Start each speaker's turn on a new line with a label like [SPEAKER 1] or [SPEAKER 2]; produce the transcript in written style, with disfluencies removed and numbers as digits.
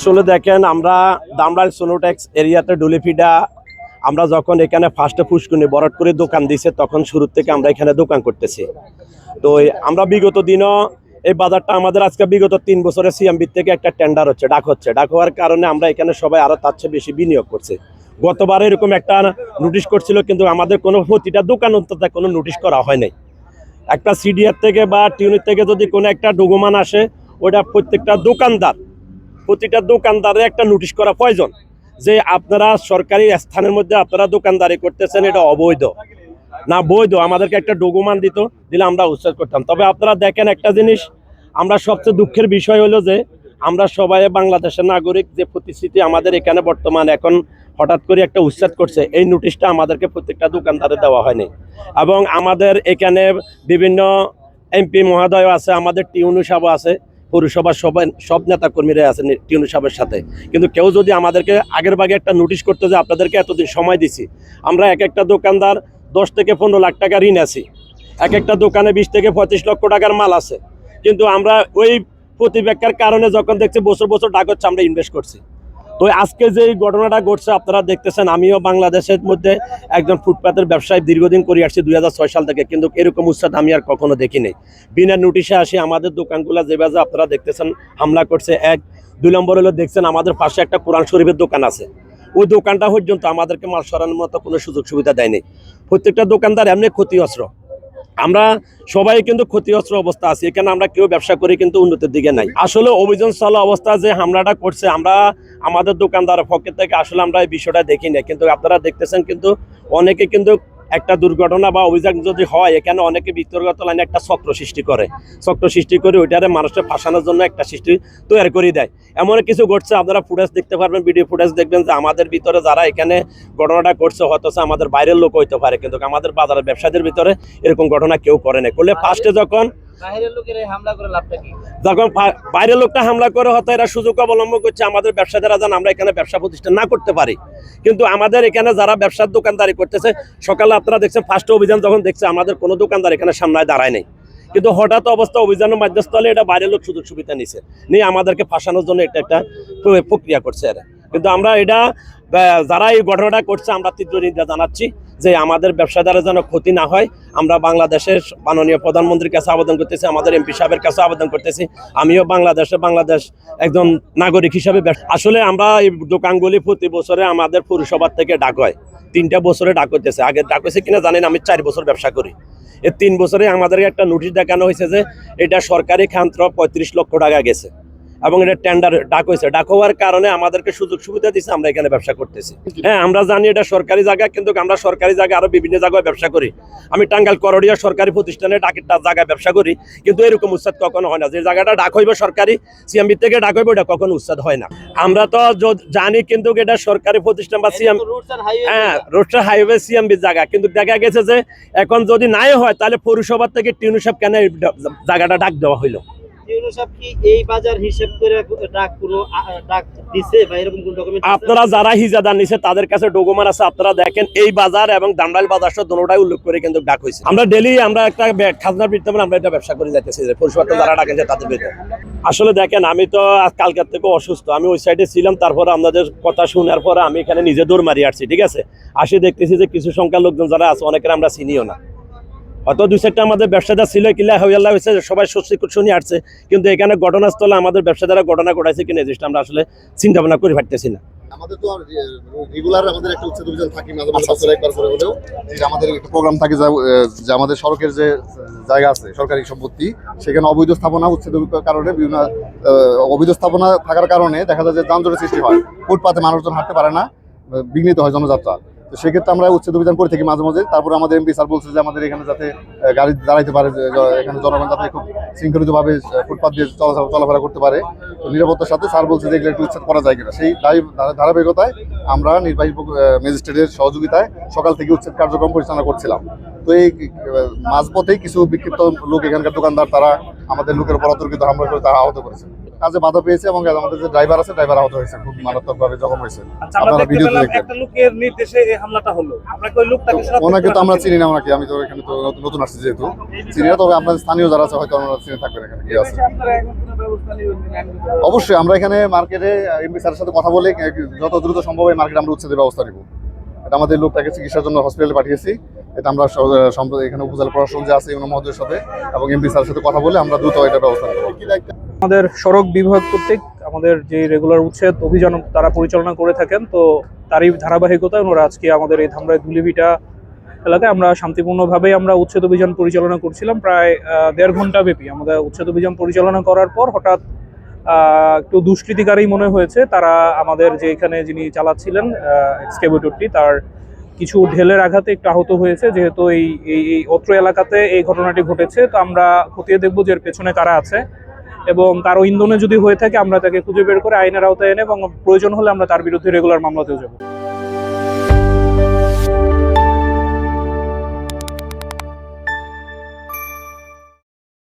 [SPEAKER 1] আসলে দেখেন আমরা দামরাইল সোনোটেক্স এরিয়াতে ডুলিফিডা আমরা যখন এখানে ফার্স্টে পুষ্কুনি বরাট করে দোকান দিছে তখন শুরু থেকে আমরা এখানে দোকান করতেছি। তো আমরা বিগত দিনও এই বাজারটা আমাদের আজকে বিগত 3 বছরে সিএমবি থেকে একটা টেন্ডার হচ্ছে, ডাক হওয়ার কারণে আমরা এখানে সবাই আরো তার চেয়ে বেশি বিনিয়োগ করছে। গতবার এরকম একটা নোটিশ করছিল, কিন্তু আমাদের কোনো প্রতিটা দোকান অন্তত কোনো নোটিশ করা হয় নাই। একটা সিডিআর থেকে বা টিউনির থেকে যদি কোনো একটা ডকুমেন্ট আসে, ওটা প্রতিটা দোকানদারের একটা নোটিশ করা প্রয়োজন যে আপনারা সরকারি স্থানের মধ্যে আপনারা দোকানদারি করতেছেন, এটা অবৈধ না বৈধ। আমাদেরকে একটা ডকুমেন্ট দিলে আমরা উচ্ছেদ করতাম। তবে আপনারা দেখেন একটা জিনিস, আমরা সবচেয়ে দুঃখের বিষয় হলো যে আমরা সবাই বাংলাদেশের নাগরিক, যে প্রতিশ্রুতি আমাদের এখানে বর্তমান এখন হঠাৎ করে একটা উচ্ছেদ করছে, এই নোটিশটা আমাদেরকে প্রত্যেকটা দোকানদারে দেওয়া হয়নি। এবং আমাদের এখানে বিভিন্ন এমপি মহোদয় আছে, আমাদের টিউনু সাহেব আছে, পৌরসভার সব নেতা কর্মীরা আছেন টিউনু সাহেবের সাথে, কিন্তু কেউ যদি আমাদেরকে আগের ভাগে একটা নোটিশ করতে যে আপনাদেরকে এতদিন সময় দিছি। আমরা এক একটা দোকানদার 10 থেকে 15 লাখ টাকা ঋণ আছি, এক একটা দোকানে 20 থেকে 25 লক্ষ টাকার মাল আছে, কিন্তু আমরা ওই প্রতিবেক্ষার কারণে যখন দেখছি বছর বছর টাকা হচ্ছে আমরা ইনভেস্ট করছি। তো আজকে যে ঘটনাটা ঘটছে আপনারা দেখতেছেন, আমিও বাংলাদেশের মধ্যে একজন ফুটপাতের ব্যবসায়ী দীর্ঘদিন করে আসছি 2006 সাল থেকে, কিন্তু এরকম উচ্ছেদ আমি আর কখনো দেখি নাই। বিনা নোটিশে আসি আমাদের দোকানগুলো যেভাবে আপনারা দেখতেছেন হামলা করছে। 2 নম্বর হলো দেখছেন আমাদের পাশে একটা কোরআন শরীফের দোকান আছে, ওই দোকানটা পর্যন্ত আমাদেরকে মাল সরানোর মতো কোনো সুযোগ সুবিধা দেয়নি। প্রত্যেকটা দোকানদার এমনি ক্ষতিগ্রস্ত, আমরা সবাই কিন্তু ক্ষতিগ্রস্ত অবস্থা আছে এখানে, আমরা কেউ ব্যবসা করি কিন্তু উন্নতির দিকে নাই। আসলে অভিযান চলা অবস্থা যে হামলাটা করছে, আমরা আমাদের দোকানদারের পক্ষের থেকে আসলে আমরা এই বিষয়টা দেখি না, কিন্তু আপনারা দেখতেছেন কিন্তু অনেকে কিন্তু একটা দুর্ঘটনা বা অভিযান যদি হয়, এখানে অনেকে ব্যক্তিগত লাইনে একটা চক্র সৃষ্টি করে ওইটারে মানুষের ফাঁসানোর জন্য একটা সৃষ্টি তৈরি করে দেয়। এমন কিছু ঘটছে, আপনারা ফুটেজ দেখতে পারবেন, ভিডিও ফুটেজ দেখবেন যে আমাদের ভিতরে যারা এখানে ঘটনাটা করছে হয়তো আমাদের বাইরের লোক হইতে পারে, কিন্তু আমাদের বাজারের ব্যবসাদের ভিতরে এরকম ঘটনা কেউ করে না। করলে ফার্স্টে যখন বাইরের লোকটা হামলা করে হয়তো এরা সুযোগ অবলম্বন করছে আমাদের ব্যবসাদাররা যেন আমরা এখানে ব্যবসা প্রতিষ্ঠান না করতে পারি। কিন্তু আমাদের এখানে যারা ব্যবসার দোকানদারি করতেছে, সকালে আপনারা দেখছেন ফার্স্ট অভিযান যখন দেখছে আমাদের কোনো দোকানদার এখানে সামনে দাঁড়ায় নেই, কিন্তু হঠাৎ অবস্থা অভিযানের মাধ্যমস্থলে এটা বাইরের লোক সুযোগ সুবিধা নিয়ে আমাদেরকে ফাঁসানোর জন্য এটা একটা প্রক্রিয়া করছে এরা। কিন্তু আমরা এটা যারা এই ঘটনাটা করছে আমরা তীব্র নিন্দা জানাচ্ছি যে আমাদের ব্যবসাদারের যেন ক্ষতি না হয়। আমরা বাংলাদেশের মাননীয় প্রধানমন্ত্রীর কাছে আবেদন করতেছি, আমাদের এমপি সাহেবের কাছে আবেদন করতেছি। আমিও বাংলাদেশ একজন নাগরিক হিসাবে আসলে আমরা এই দোকানগুলি প্রতি বছরে আমাদের পৌরসভার থেকে ডাক হয়, 3টা বছরে ডাক হইতেছে। আগে ডাক হয়েছে কিনা জানেন, আমি 4 বছর ব্যবসা করি। এই 3 বছরে আমাদেরকে একটা নোটিশ দেখানো হয়েছে যে এটা সরকারি খান্ত 35 লক্ষ টাকা গেছে এবং এটা টেন্ডার ডাক হয়েছে। ডাক হওয়ার কারণে আমাদেরকে সুযোগ সুবিধা দিচ্ছে, আমরা এখানে ব্যবসা করতেছি। হ্যাঁ, আমরা জানি এটা সরকারি জায়গা, কিন্তু আমরা সরকারি জায়গায় আরো বিভিন্ন জায়গায় ব্যবসা করি। আমি টাঙ্গাইল করডিয়া সরকারি প্রতিষ্ঠানে ডাকের জায়গায় ব্যবসা করি, কিন্তু এরকম উচ্ছেদ কখনো হয় না। যে জায়গাটা ডাক হইবে সরকারি সিএমবি থেকে ডাক হইবে, এটা কখনো উচ্ছেদ হয় না। আমরা তো জানি, কিন্তু এটা সরকারি প্রতিষ্ঠান বা সিএম, হ্যাঁ রোড হাইওয়ে সিএমবি জায়গা, কিন্তু দেখা গেছে যে এখন যদি নাই হয় তাহলে পৌরসভা থেকে টিউনু সাহেব কেন জায়গাটা ডাক দেওয়া হইলো? আপনারা যারা হিজাদার নিছে তাদের কাছে ডকুমেন্ট আছে, আপনারা দেখেন এই বাজার এবং দামরাইল বাজার দুটোটাই উল্লেখ করে কিন্তু ডাক হয়েছে। আমরা ডেলি আমরা একটা খাজনার বিরুদ্ধে আমরা এটা ব্যবসা করে যাইতেছি, পরিষদ যারা ডাকেন যে তাদের বিরুদ্ধে। আসলে দেখেন, আমি তো কালকের থেকে অসুস্থ, আমি ওই সাইডে ছিলাম, তারপরে আপনাদের কথা শোনার পরে আমি এখানে নিজে দৌড় মারি আসছি। ঠিক আছে, আসি দেখতেছি যে কিছু সংখ্যার লোকজন যারা আছে অনেকের আমরা চিনিও না, হয়তো 2-4টা আমাদের ব্যবসাদার ছিল, কিলা হইয়াল্লা হয়েছে, সবাই শুনি আসছে, কিন্তু এখানে ঘটনাস্থলে আমাদের ব্যবসাদারা ঘটনা ঘটাইছে কিনা জিনিসটা আমরা আসলে চিন্তা ভাবনা করে পারতেছি না।
[SPEAKER 2] আমাদের তো রেগুলার আমাদের একটা উচ্ছেদ অভিযান থাকে, মাঝে মাঝে বছরে একবার করে হলেও আমাদের একটা প্রোগ্রাম থাকে যে আমাদের সড়কের যে জায়গা আছে সরকারি সম্পত্তি, সেখানে অবৈধ স্থাপনা উচ্ছেদের কারণে বিভিন্ন অবৈধ স্থাপনা থাকার কারণে দেখা যায় যে যানজটের সৃষ্টি হয়, ফুটপাতে মানুষজন হাঁটতে পারে না, বিঘ্নিত হয় জনযাত্রা। তো সেক্ষেত্রে আমরা উচ্ছেদ অভিযান করে থাকি মাঝে মাঝে। তারপরে আমাদের এমপি স্যার বলছে যে আমাদের এখানে যাতে গাড়ি দাঁড়াইতে পারে, এখানে জনগণ যাতে খুব শৃঙ্খলিতভাবে ফুটপাত দিয়ে চলাফেরা করতে পারে নিরাপত্তার সাথে। স্যার বলছে যে এগুলো একটু উচ্ছেদ করা যায় কিনা। সেই ধারাবাহিকতায় আমরা নির্বাহী ম্যাজিস্ট্রেটের সহযোগিতায় সকাল থেকে উচ্ছেদ কার্যক্রম পরিচালনা করছিলাম। তো এই মাঝপথেই কিছু বিক্ষিপ্ত লোক, এখানকার দোকানদার, তারা আমাদের লোকের উপর অতর্কিত হামলা করে তারা আহত করেছে। কাজে বাধা পেয়েছে এবং আমাদের যে ড্রাইভার আছে ড্রাইভার আহত হয়েছে, খুব মারাত্মকভাবে জখম হয়েছে।
[SPEAKER 3] আচ্ছা, আমরা
[SPEAKER 2] আপনারা
[SPEAKER 3] দেখতে
[SPEAKER 2] ভিডিওতে
[SPEAKER 3] পেলাম
[SPEAKER 2] দেখবেন।
[SPEAKER 3] একটা লোকের নির্দেশে এই হামলাটা হলো। আমরা কি ওই লোকটাকে শনাক্ত
[SPEAKER 2] ওনাকে
[SPEAKER 3] করতে
[SPEAKER 2] তো আমরা
[SPEAKER 3] পারছি?
[SPEAKER 2] চিনি না, ওনাকে আমি তো এখানে তো নতুন আসছি যেহেতু চিনি না, তবে আপনার স্থানীয় যারা আছে হয়তো ওনারা চিনে থাকবেন এখানে কে আছে। অবশ্যই আমরা এখানে মার্কেটে এমপি স্যারের সাথে কথা বলে যত দ্রুত সম্ভব এই মার্কেটে আমরা উচ্ছেদের ব্যবস্থা নিব। এটা আমাদের লোকটাকে চিকিৎসার জন্য হসপিটালে পাঠিয়েছি। এটা আমরা সম্প্রতি এখানে উপজেলা প্রশাসন যে আছে ইউনো মহোদয়ের সাথে এবং এমপি স্যারের সাথে কথা বলে আমরা দ্রুত এটা ব্যবস্থা নেব।
[SPEAKER 4] আমাদের সড়ক বিভাগ কর্তৃক আমাদের যে রেগুলার উচ্ছেদ অভিযান তারা পরিচালনা করে থাকেন, তো তারই ধারাবাহিকতায় ওরা আজকে আমাদের এই ধামরাই ধুলিভিটা এলাকায় আমরা শান্তিপূর্ণভাবে আমরা উচ্ছেদ অভিযান পরিচালনা করছিলাম। প্রায় 1.5 ঘন্টা ব্যাপী আমাদের উচ্ছেদ অভিযান পরিচালনা করার পর হঠাৎ একটু দুষ্কৃতিকারী মনে হয়েছে। তারা আমাদের যে এখানে যিনি চালাচ্ছিলেন এক্সকেভেটরটি, তার কিছু ঢেলের আঘাতে একটু আহত হয়েছে। যেহেতু এই এই অত্র এলাকাতে এই ঘটনাটি ঘটেছে, তো আমরা খতিয়ে দেখবো যে এর পেছনে কারা আছে এবং কারো ইন্ধনে যদি হয়ে থাকে আমরা তাকে খুঁজে বের করে আইনের আওতায় এনে এবং প্রয়োজন হলে আমরা তার বিরুদ্ধে রেগুলার মামলাতেও যাবো।